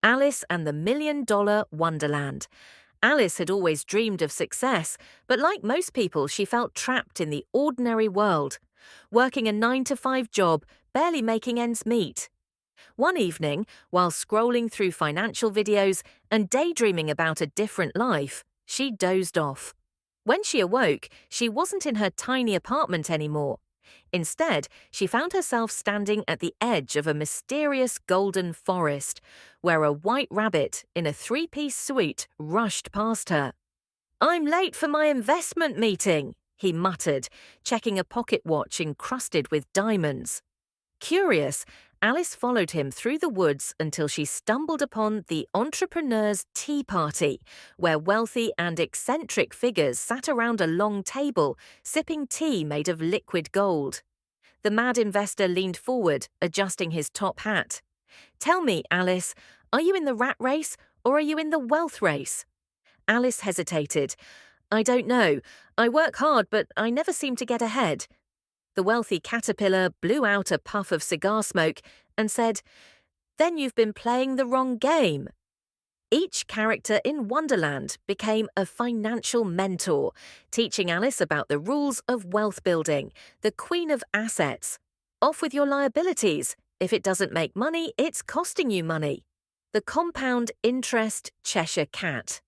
Alice and the $1 Million Wonderland. Alice had always dreamed of success, but like most people, she felt trapped in the ordinary world, working a 9-to-5 job, barely making ends meet. One evening, while scrolling through financial videos and daydreaming about a different life, she dozed off. When she awoke, she wasn't in her tiny apartment anymore. Instead, she found herself standing at the edge of a mysterious golden forest, where a white rabbit in a three-piece suit rushed past her. "I'm late for my investment meeting," he muttered, checking a pocket watch encrusted with diamonds. Curious, Alice followed him through the woods until she stumbled upon the Entrepreneur's Tea Party, where wealthy and eccentric figures sat around a long table, sipping tea made of liquid gold. The mad investor leaned forward, adjusting his top hat. "Tell me, Alice, are you in the rat race or are you in the wealth race?" Alice hesitated. "I don't know. I work hard, but I never seem to get ahead." The wealthy caterpillar blew out a puff of cigar smoke and said, "Then you've been playing the wrong game." Each character in Wonderland became a financial mentor, teaching Alice about the rules of wealth building, the queen of assets. Off with your liabilities. If it doesn't make money, it's costing you money. The compound interest Cheshire cat.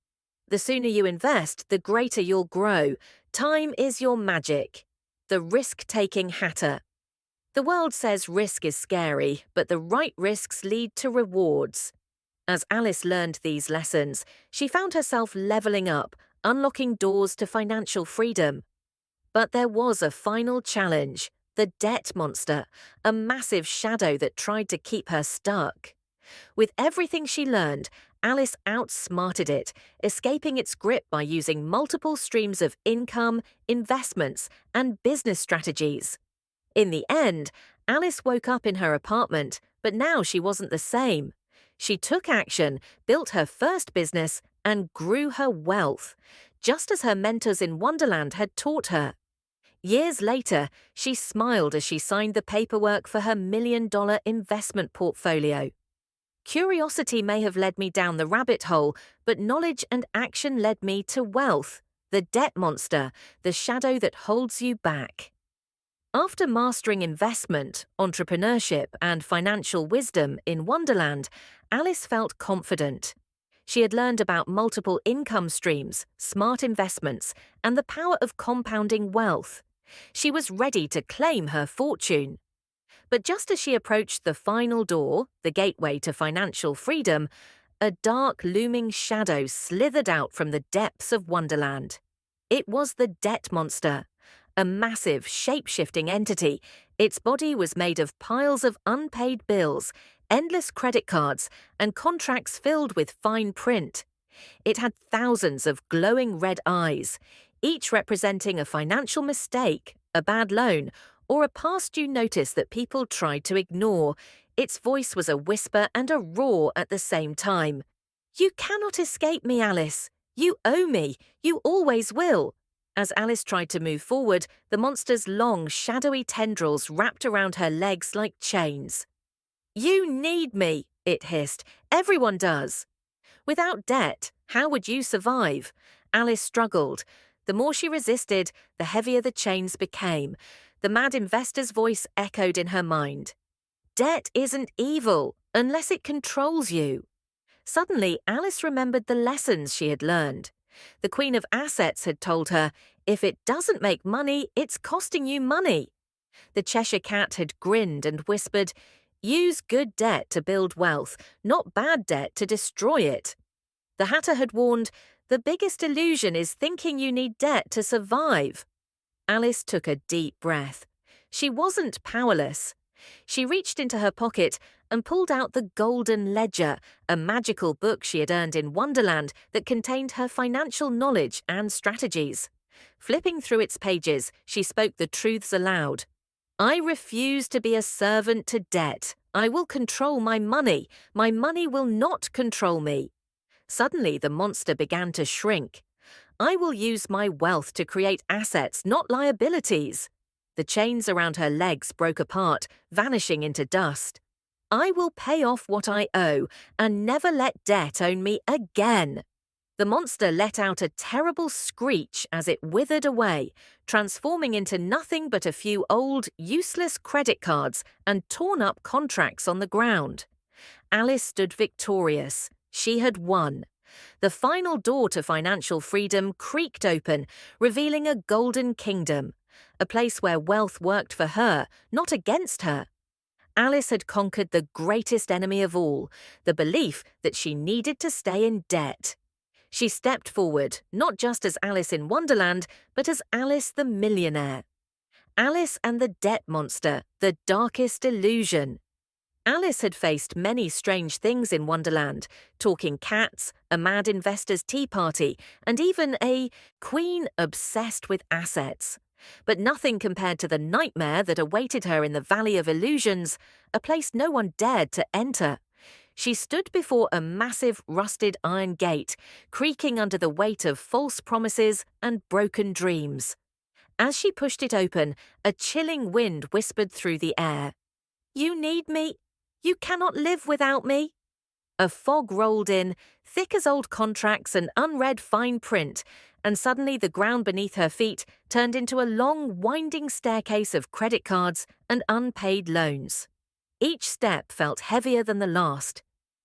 The sooner you invest, the greater you'll grow. Time is your magic. The risk-taking hatter. The world says risk is scary, but the right risks lead to rewards. As Alice learned these lessons, she found herself leveling up, unlocking doors to financial freedom. But there was a final challenge: the debt monster, a massive shadow that tried to keep her stuck. With everything she learned, Alice outsmarted it, escaping its grip by using multiple streams of income, investments, and business strategies. In the end, Alice woke up in her apartment, but now she wasn't the same. She took action, built her first business, and grew her wealth, just as her mentors in Wonderland had taught her. Years later, she smiled as she signed the paperwork for her $1 million investment portfolio. Curiosity may have led me down the rabbit hole, but knowledge and action led me to wealth, the debt monster, the shadow that holds you back. After mastering investment, entrepreneurship, and financial wisdom in Wonderland, Alice felt confident. She had learned about multiple income streams, smart investments, and the power of compounding wealth. She was ready to claim her fortune. But just as she approached the final door, the gateway to financial freedom, a dark, looming shadow slithered out from the depths of Wonderland. It was the debt monster, a massive, shape-shifting entity. Its body was made of piles of unpaid bills, endless credit cards, and contracts filled with fine print. It had thousands of glowing red eyes, each representing a financial mistake, a bad loan, or a past due notice that people tried to ignore. Its voice was a whisper and a roar at the same time. "You cannot escape me, Alice. You owe me. You always will." As Alice tried to move forward, the monster's long, shadowy tendrils wrapped around her legs like chains. "You need me," it hissed. "Everyone does." Without debt, how would you survive? Alice struggled. The more she resisted, the heavier the chains became. The mad investor's voice echoed in her mind. "Debt isn't evil, unless it controls you." Suddenly, Alice remembered the lessons she had learned. The Queen of Assets had told her, if it doesn't make money, it's costing you money. The Cheshire Cat had grinned and whispered, "Use good debt to build wealth, not bad debt to destroy it." The Hatter had warned, "The biggest illusion is thinking you need debt to survive." Alice took a deep breath. She wasn't powerless. She reached into her pocket and pulled out the Golden Ledger, a magical book she had earned in Wonderland that contained her financial knowledge and strategies. Flipping through its pages, she spoke the truths aloud. "I refuse to be a servant to debt. I will control my money. My money will not control me." Suddenly, the monster began to shrink. "I will use my wealth to create assets, not liabilities." The chains around her legs broke apart, vanishing into dust. I will pay off what I owe and never let debt own me again." The monster let out a terrible screech as it withered away, transforming into nothing but a few old, useless credit cards and torn-up contracts on the ground. Alice stood victorious. She had won. The final door to financial freedom creaked open, revealing a golden kingdom, a place where wealth worked for her, not against her. Alice had conquered the greatest enemy of all, the belief that she needed to stay in debt. She stepped forward, not just as Alice in Wonderland, but as Alice the Millionaire. Alice and the Debt Monster, the darkest illusion. Alice had faced many strange things in Wonderland, talking cats, a mad investor's tea party, and even a queen obsessed with assets. But nothing compared to the nightmare that awaited her in the Valley of Illusions, a place no one dared to enter. She stood before a massive rusted iron gate, creaking under the weight of false promises and broken dreams. As she pushed it open, a chilling wind whispered through the air. "You need me. You cannot live without me." A fog rolled in, thick as old contracts and unread fine print, and suddenly the ground beneath her feet turned into a long, winding staircase of credit cards and unpaid loans. Each step felt heavier than the last.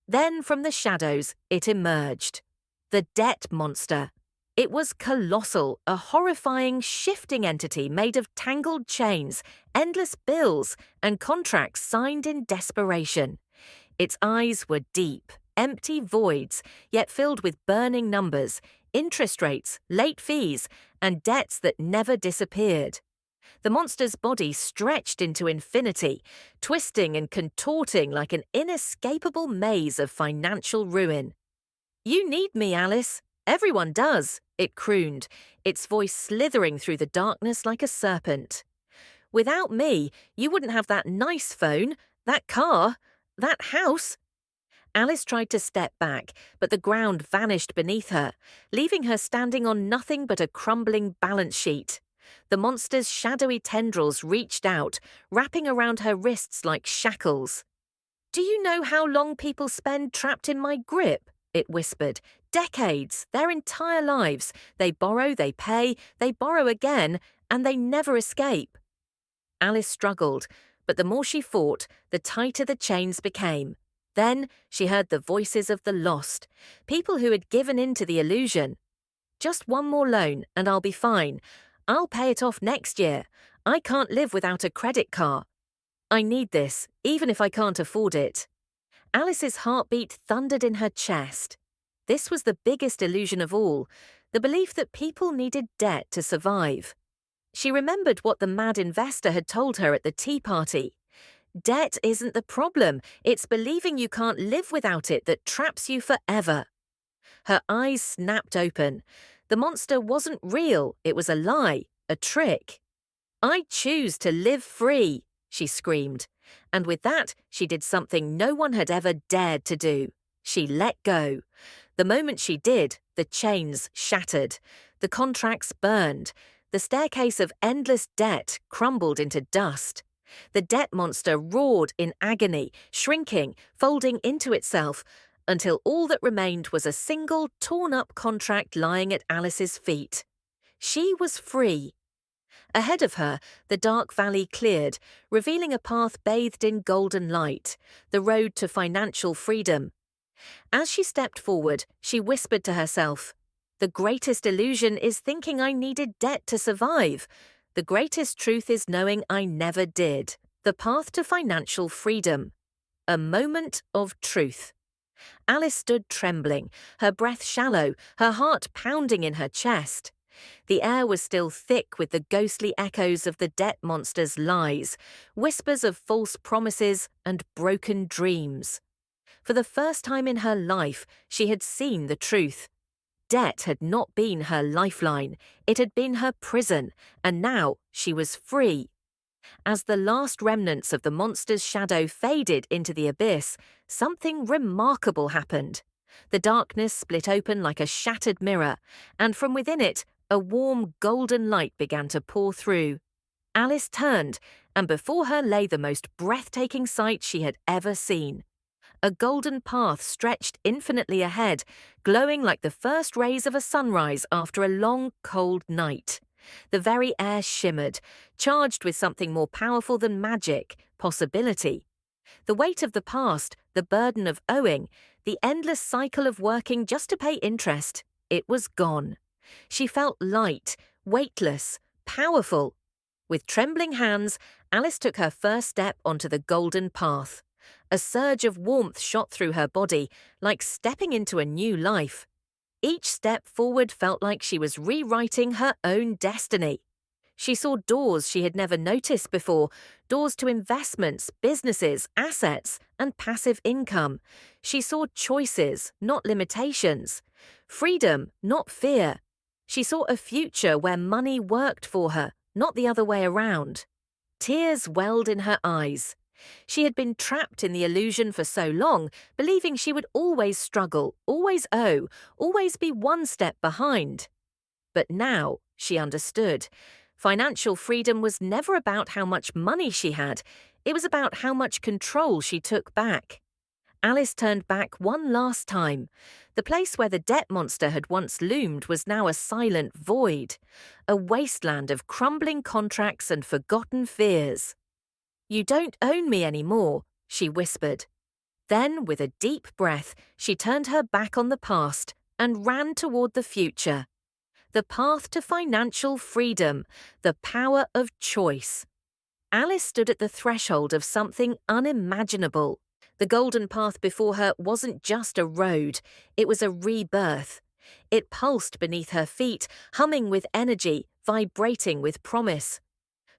Then, from the shadows, it emerged. The Debt Monster. It was colossal, a horrifying, shifting entity made of tangled chains, endless bills, and contracts signed in desperation. Its eyes were deep, empty voids, yet filled with burning numbers, interest rates, late fees, and debts that never disappeared. The monster's body stretched into infinity, twisting and contorting like an inescapable maze of financial ruin. "You need me, Alice. Everyone does," it crooned, its voice slithering through the darkness like a serpent. "Without me, you wouldn't have that nice phone, that car, that house." Alice tried to step back, but the ground vanished beneath her, leaving her standing on nothing but a crumbling balance sheet. The monster's shadowy tendrils reached out, wrapping around her wrists like shackles. "Do you know how long people spend trapped in my grip?" it whispered. "Decades, their entire lives. They borrow, they pay, they borrow again, and they never escape." Alice struggled, but the more she fought, the tighter the chains became. Then she heard the voices of the lost, people who had given in to the illusion. "Just one more loan, and I'll be fine. I'll pay it off next year. I can't live without a credit card. I need this, even if I can't afford it." Alice's heartbeat thundered in her chest. This was the biggest illusion of all, the belief that people needed debt to survive. She remembered what the mad investor had told her at the tea party. Debt isn't the problem, it's believing you can't live without it that traps you forever. Her eyes snapped open. The monster wasn't real, it was a lie, a trick. "I choose to live free," she screamed. And with that, she did something no one had ever dared to do. She let go. The moment she did, the chains shattered. The contracts burned. The staircase of endless debt crumbled into dust. The debt monster roared in agony, shrinking, folding into itself, until all that remained was a single torn-up contract lying at Alice's feet. She was free. Ahead of her, the dark valley cleared, revealing a path bathed in golden light, the road to financial freedom. As she stepped forward, she whispered to herself, "The greatest illusion is thinking I needed debt to survive. The greatest truth is knowing I never did. The path to financial freedom." A moment of truth. Alice stood trembling, her breath shallow, her heart pounding in her chest. The air was still thick with the ghostly echoes of the debt monster's lies, whispers of false promises and broken dreams. For the first time in her life, she had seen the truth. Debt had not been her lifeline, it had been her prison, and now she was free. As the last remnants of the monster's shadow faded into the abyss, something remarkable happened. The darkness split open like a shattered mirror, and from within it, a warm golden light began to pour through. Alice turned, and before her lay the most breathtaking sight she had ever seen. A golden path stretched infinitely ahead, glowing like the first rays of a sunrise after a long, cold night. The very air shimmered, charged with something more powerful than magic, possibility. The weight of the past, the burden of owing, the endless cycle of working just to pay interest, it was gone. She felt light, weightless, powerful. With trembling hands, Alice took her first step onto the golden path. A surge of warmth shot through her body, like stepping into a new life. Each step forward felt like she was rewriting her own destiny. She saw doors she had never noticed before, doors to investments, businesses, assets, and passive income. She saw choices, not limitations. Freedom, not fear. She saw a future where money worked for her, not the other way around. Tears welled in her eyes. She had been trapped in the illusion for so long, believing she would always struggle, always owe, always be one step behind. But now she understood. Financial freedom was never about how much money she had. It was about how much control she took back. Alice turned back one last time. The place where the debt monster had once loomed was now a silent void, a wasteland of crumbling contracts and forgotten fears. "You don't own me anymore," she whispered. Then, with a deep breath, she turned her back on the past and ran toward the future. The path to financial freedom, the power of choice. Alice stood at the threshold of something unimaginable. The golden path before her wasn't just a road, it was a rebirth. It pulsed beneath her feet, humming with energy, vibrating with promise.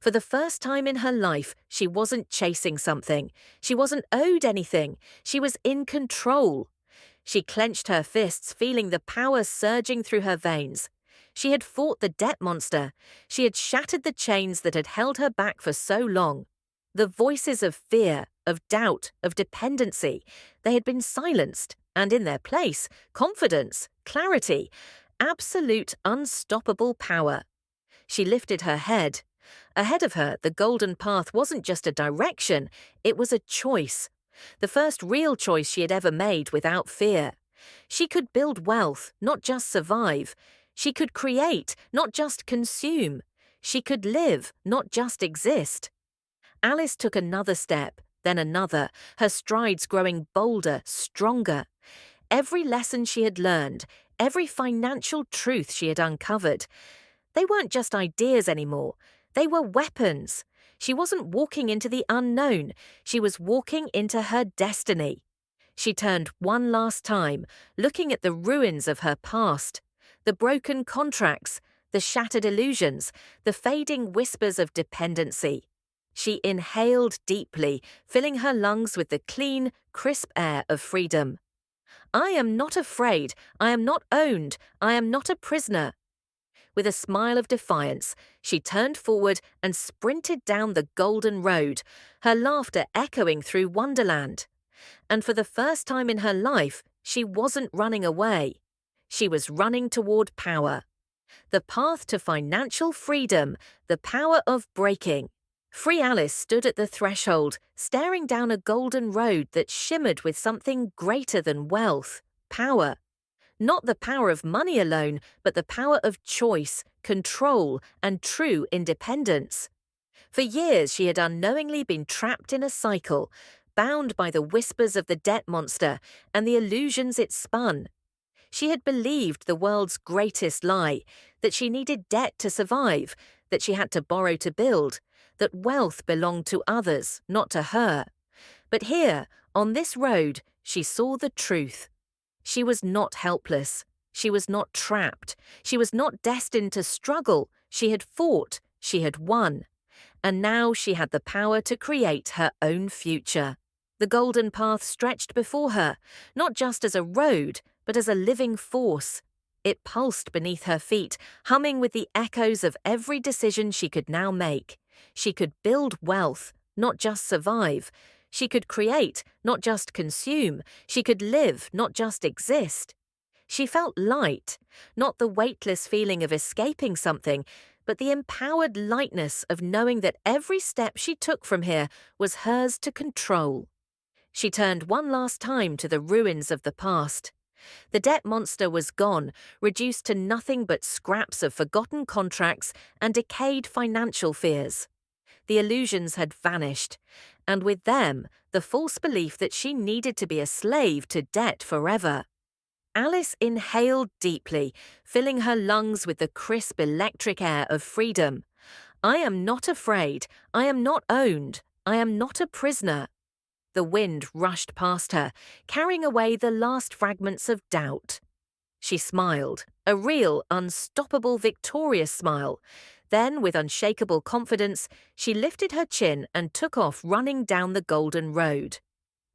For the first time in her life, she wasn't chasing something. She wasn't owed anything. She was in control. She clenched her fists, feeling the power surging through her veins. She had fought the debt monster. She had shattered the chains that had held her back for so long. The voices of fear, of doubt, of dependency, they had been silenced, and in their place, confidence, clarity, absolute unstoppable power. She lifted her head. Ahead of her, the golden path wasn't just a direction, it was a choice. The first real choice she had ever made without fear. She could build wealth, not just survive. She could create, not just consume. She could live, not just exist. Alice took another step, then another, her strides growing bolder, stronger. Every lesson she had learned, every financial truth she had uncovered, they weren't just ideas anymore. They were weapons. She wasn't walking into the unknown. She was walking into her destiny. She turned one last time, looking at the ruins of her past, the broken contracts, the shattered illusions, the fading whispers of dependency. She inhaled deeply, filling her lungs with the clean, crisp air of freedom. "I am not afraid. I am not owned. I am not a prisoner." With a smile of defiance, she turned forward and sprinted down the golden road, her laughter echoing through Wonderland. And for the first time in her life, she wasn't running away. She was running toward power. The path to financial freedom, the power of breaking. Free Alice stood at the threshold, staring down a golden road that shimmered with something greater than wealth, power. Not the power of money alone, but the power of choice, control, and true independence. For years she had unknowingly been trapped in a cycle, bound by the whispers of the debt monster and the illusions it spun. She had believed the world's greatest lie, that she needed debt to survive, that she had to borrow to build, that wealth belonged to others, not to her. But here, on this road, she saw the truth. She was not helpless. She was not trapped. She was not destined to struggle. She had fought. She had won. And now she had the power to create her own future. The golden path stretched before her, not just as a road, but as a living force. It pulsed beneath her feet, humming with the echoes of every decision she could now make. She could build wealth, not just survive. She could create, not just consume. She could live, not just exist. She felt light, not the weightless feeling of escaping something, but the empowered lightness of knowing that every step she took from here was hers to control. She turned one last time to the ruins of the past. The debt monster was gone, reduced to nothing but scraps of forgotten contracts and decayed financial fears. The illusions had vanished, and with them, the false belief that she needed to be a slave to debt forever. Alice inhaled deeply, filling her lungs with the crisp electric air of freedom. I am not afraid. I am not owned. I am not a prisoner. The wind rushed past her, carrying away the last fragments of doubt. She smiled, a real, unstoppable, victorious smile. Then, with unshakable confidence, she lifted her chin and took off running down the golden road.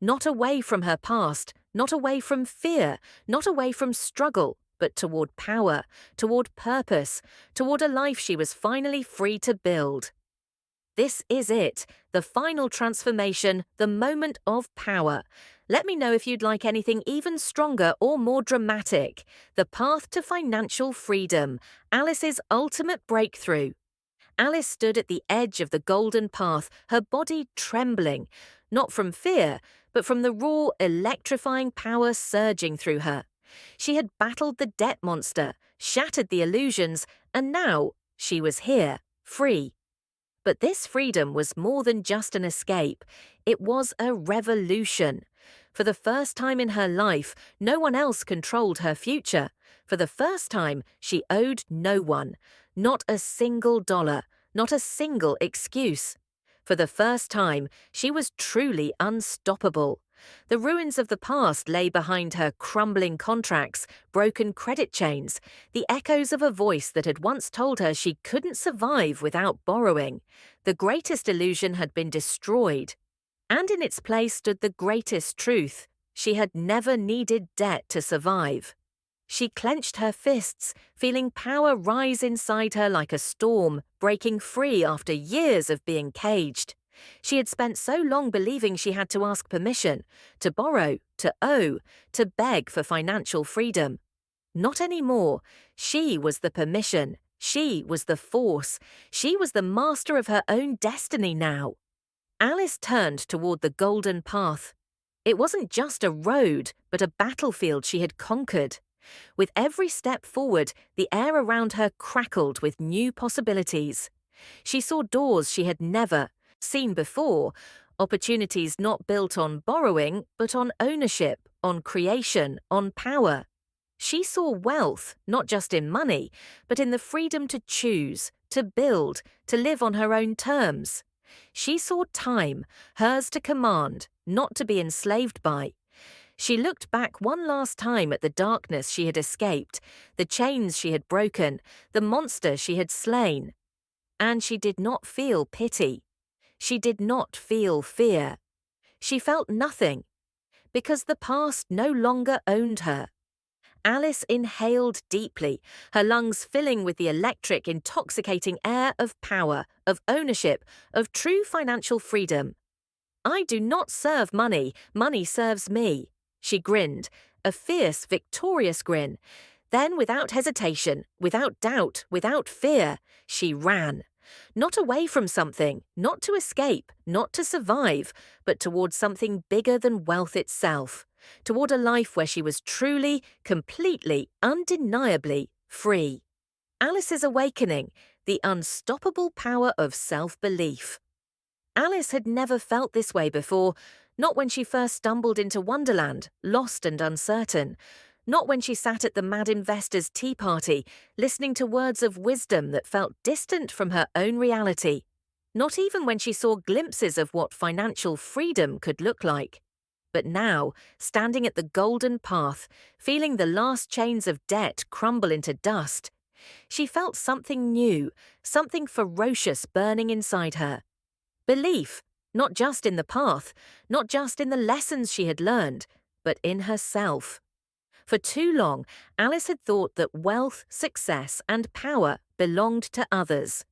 Not away from her past, not away from fear, not away from struggle, but toward power, toward purpose, toward a life she was finally free to build. This is it, the final transformation, the moment of power. Let me know if you'd like anything even stronger or more dramatic. The Path to Financial Freedom, Alice's ultimate breakthrough. Alice stood at the edge of the golden path, her body trembling, not from fear, but from the raw, electrifying power surging through her. She had battled the debt monster, shattered the illusions, and now she was here, free. But this freedom was more than just an escape. It was a revolution. For the first time in her life, no one else controlled her future. For the first time, she owed no one. Not a single dollar. Not a single excuse. For the first time, she was truly unstoppable. The ruins of the past lay behind her crumbling contracts, broken credit chains, the echoes of a voice that had once told her she couldn't survive without borrowing. The greatest illusion had been destroyed. And in its place stood the greatest truth. She had never needed debt to survive. She clenched her fists, feeling power rise inside her like a storm, breaking free after years of being caged. She had spent so long believing she had to ask permission, to borrow, to owe, to beg for financial freedom. Not anymore. She was the permission. She was the force. She was the master of her own destiny now. Alice turned toward the golden path. It wasn't just a road, but a battlefield she had conquered. With every step forward, the air around her crackled with new possibilities. She saw doors she had never seen before, opportunities not built on borrowing, but on ownership, on creation, on power. She saw wealth, not just in money, but in the freedom to choose, to build, to live on her own terms. She saw time, hers to command, not to be enslaved by. She looked back one last time at the darkness she had escaped, the chains she had broken, the monster she had slain. And she did not feel pity. She did not feel fear. She felt nothing, because the past no longer owned her. Alice inhaled deeply, her lungs filling with the electric, intoxicating air of power, of ownership, of true financial freedom. I do not serve money, money serves me. She grinned, a fierce, victorious grin. Then, without hesitation, without doubt, without fear, she ran. Not away from something, not to escape, not to survive, but toward something bigger than wealth itself. Toward a life where she was truly, completely, undeniably free. Alice's awakening, the unstoppable power of self-belief. Alice had never felt this way before, not when she first stumbled into Wonderland, lost and uncertain. Not when she sat at the Mad Investors' tea party, listening to words of wisdom that felt distant from her own reality. Not even when she saw glimpses of what financial freedom could look like. But now, standing at the golden path, feeling the last chains of debt crumble into dust, she felt something new, something ferocious burning inside her. Belief, not just in the path, not just in the lessons she had learned, but in herself. For too long, Alice had thought that wealth, success, and power belonged to others.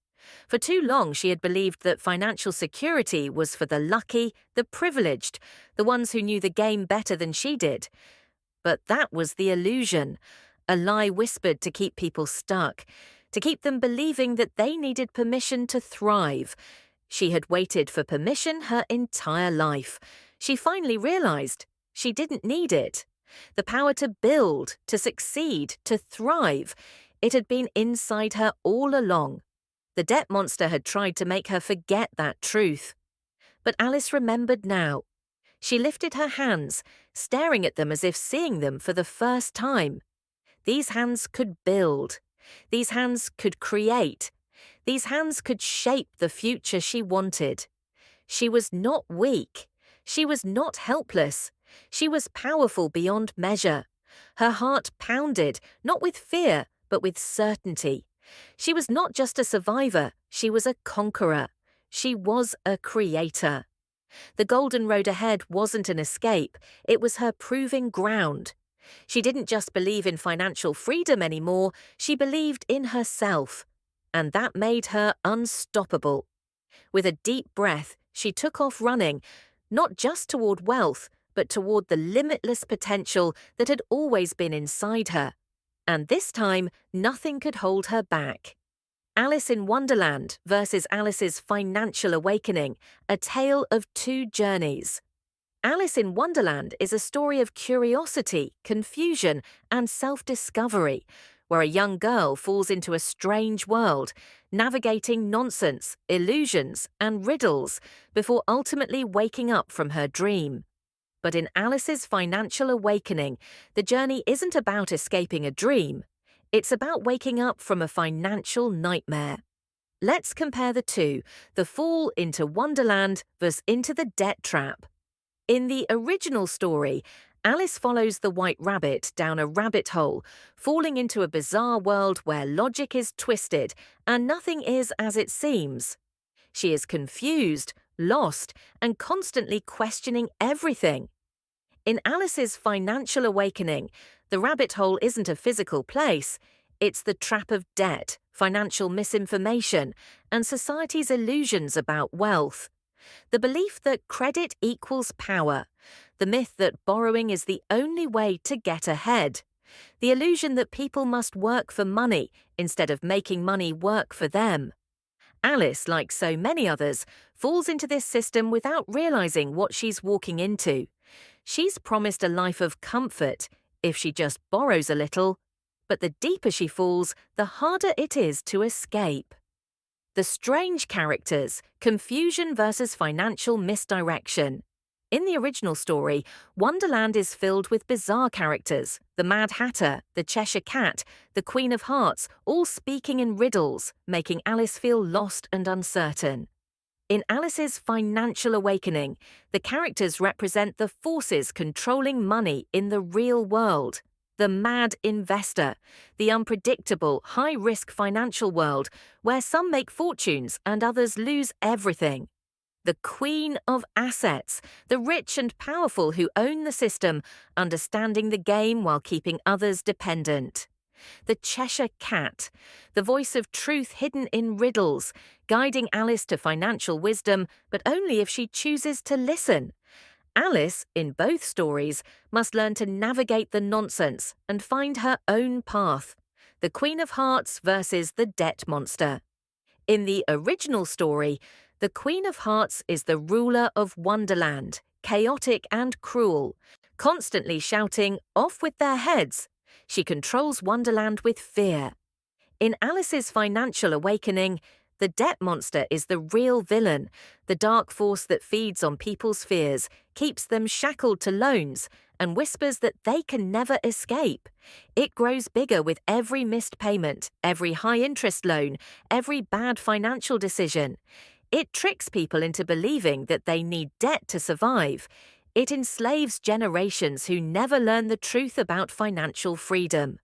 For too long, she had believed that financial security was for the lucky, the privileged, the ones who knew the game better than she did. But that was the illusion, a lie whispered to keep people stuck. to keep them believing that they needed permission to thrive. She had waited for permission her entire life. She finally realized she didn't need it. The power to build, to succeed, to thrive, it had been inside her all along. The debt monster had tried to make her forget that truth. But Alice remembered now. She lifted her hands, staring at them as if seeing them for the first time. These hands could build. These hands could create. These hands could shape the future she wanted. She was not weak. She was not helpless. She was powerful beyond measure. Her heart pounded, not with fear, but with certainty. She was not just a survivor, she was a conqueror. She was a creator. The golden road ahead wasn't an escape, it was her proving ground. She didn't just believe in financial freedom anymore, she believed in herself. And that made her unstoppable. With a deep breath, she took off running, not just toward wealth, but toward the limitless potential that had always been inside her. And this time, nothing could hold her back. Alice in Wonderland versus Alice's Financial Awakening, a tale of two journeys. Alice in Wonderland is a story of curiosity, confusion, and self-discovery, where a young girl falls into a strange world, navigating nonsense, illusions, and riddles before ultimately waking up from her dream. But in Alice's Financial Awakening, the journey isn't about escaping a dream. It's about waking up from a financial nightmare. Let's compare the two, the fall into Wonderland versus into the debt trap. In the original story, Alice follows the white rabbit down a rabbit hole, falling into a bizarre world where logic is twisted and nothing is as it seems. She is confused, lost, and constantly questioning everything. In Alice's Financial Awakening, the rabbit hole isn't a physical place, it's the trap of debt, financial misinformation, and society's illusions about wealth. The belief that credit equals power, the myth that borrowing is the only way to get ahead, the illusion that people must work for money instead of making money work for them. Alice, like so many others, falls into this system without realizing what she's walking into. She's promised a life of comfort if she just borrows a little, but the deeper she falls, the harder it is to escape. The strange characters, confusion versus financial misdirection. In the original story, Wonderland is filled with bizarre characters, the Mad Hatter, the Cheshire Cat, the Queen of Hearts, all speaking in riddles, making Alice feel lost and uncertain. In Alice's Financial Awakening, the characters represent the forces controlling money in the real world. The mad investor, the unpredictable, high-risk financial world where some make fortunes and others lose everything. The Queen of Assets, the rich and powerful who own the system, understanding the game while keeping others dependent. The Cheshire Cat, the voice of truth hidden in riddles, guiding Alice to financial wisdom, but only if she chooses to listen. Alice, in both stories, must learn to navigate the nonsense and find her own path. The Queen of Hearts versus the debt monster. In the original story, the Queen of Hearts is the ruler of Wonderland, chaotic and cruel, constantly shouting, "Off with their heads!" She controls Wonderland with fear. In Alice's Financial Awakening, the debt monster is the real villain, the dark force that feeds on people's fears, keeps them shackled to loans, and whispers that they can never escape. It grows bigger with every missed payment, every high-interest loan, every bad financial decision. It tricks people into believing that they need debt to survive. It enslaves generations who never learn the truth about financial freedom.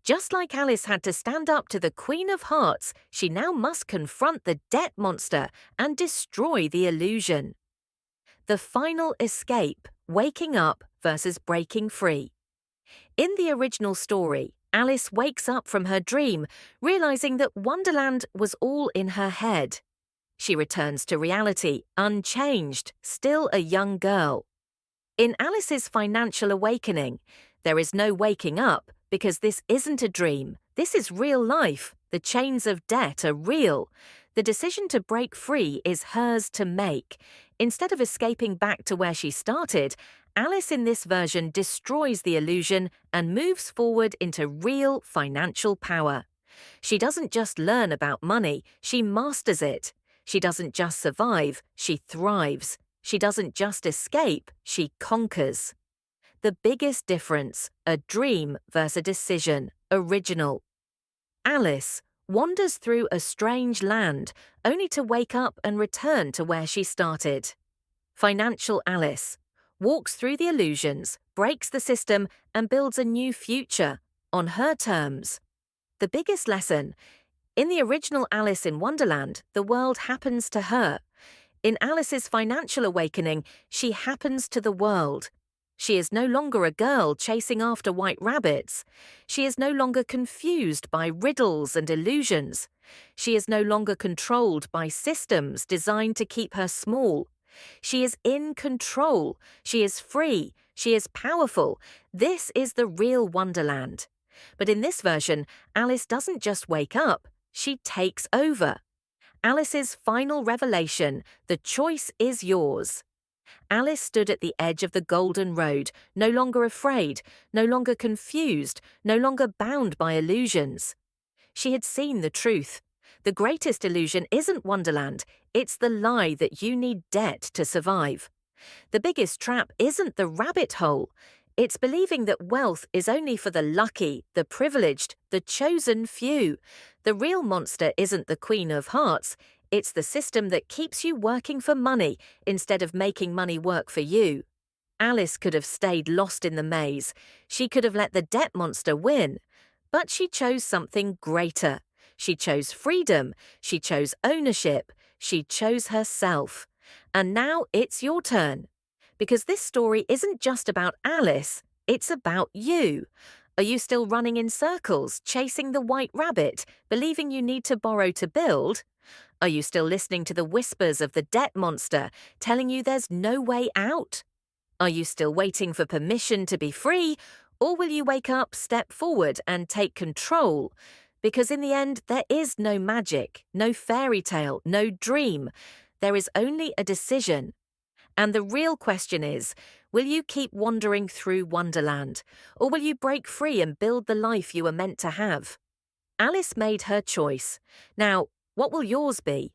Just like Alice had to stand up to the Queen of Hearts, she now must confront the debt monster and destroy the illusion. The final escape, waking up versus breaking free. In the original story, Alice wakes up from her dream, realizing that Wonderland was all in her head. She returns to reality, unchanged, still a young girl. In Alice's Financial Awakening, there is no waking up because this isn't a dream, this is real life. The chains of debt are real. The decision to break free is hers to make. Instead of escaping back to where she started, Alice in this version destroys the illusion and moves forward into real financial power. She doesn't just learn about money, she masters it. She doesn't just survive, she thrives. She doesn't just escape, she conquers. The biggest difference, a dream versus a decision, original. Alice wanders through a strange land, only to wake up and return to where she started. Financial Alice walks through the illusions, breaks the system, and builds a new future on her terms. The biggest lesson: in the original Alice in Wonderland, the world happens to her. In Alice's financial awakening, she happens to the world. She is no longer a girl chasing after white rabbits. She is no longer confused by riddles and illusions. She is no longer controlled by systems designed to keep her small. She is in control. She is free. She is powerful. This is the real Wonderland. But in this version, Alice doesn't just wake up, she takes over. Alice's final revelation: the choice is yours. Alice stood at the edge of the golden road, no longer afraid, no longer confused, no longer bound by illusions. She had seen the truth. The greatest illusion isn't Wonderland, it's the lie that you need debt to survive. The biggest trap isn't the rabbit hole. It's believing that wealth is only for the lucky, the privileged, the chosen few. The real monster isn't the Queen of Hearts. It's the system that keeps you working for money instead of making money work for you. Alice could have stayed lost in the maze. She could have let the debt monster win. But she chose something greater. She chose freedom. She chose ownership. She chose herself. And now it's your turn. Because this story isn't just about Alice, it's about you. Are you still running in circles, chasing the white rabbit, believing you need to borrow to build? Are you still listening to the whispers of the debt monster, telling you there's no way out? Are you still waiting for permission to be free, or will you wake up, step forward, and take control? Because in the end, there is no magic, no fairy tale, no dream. There is only a decision. And the real question is, will you keep wandering through Wonderland, or will you break free and build the life you were meant to have? Alice made her choice. Now, what will yours be?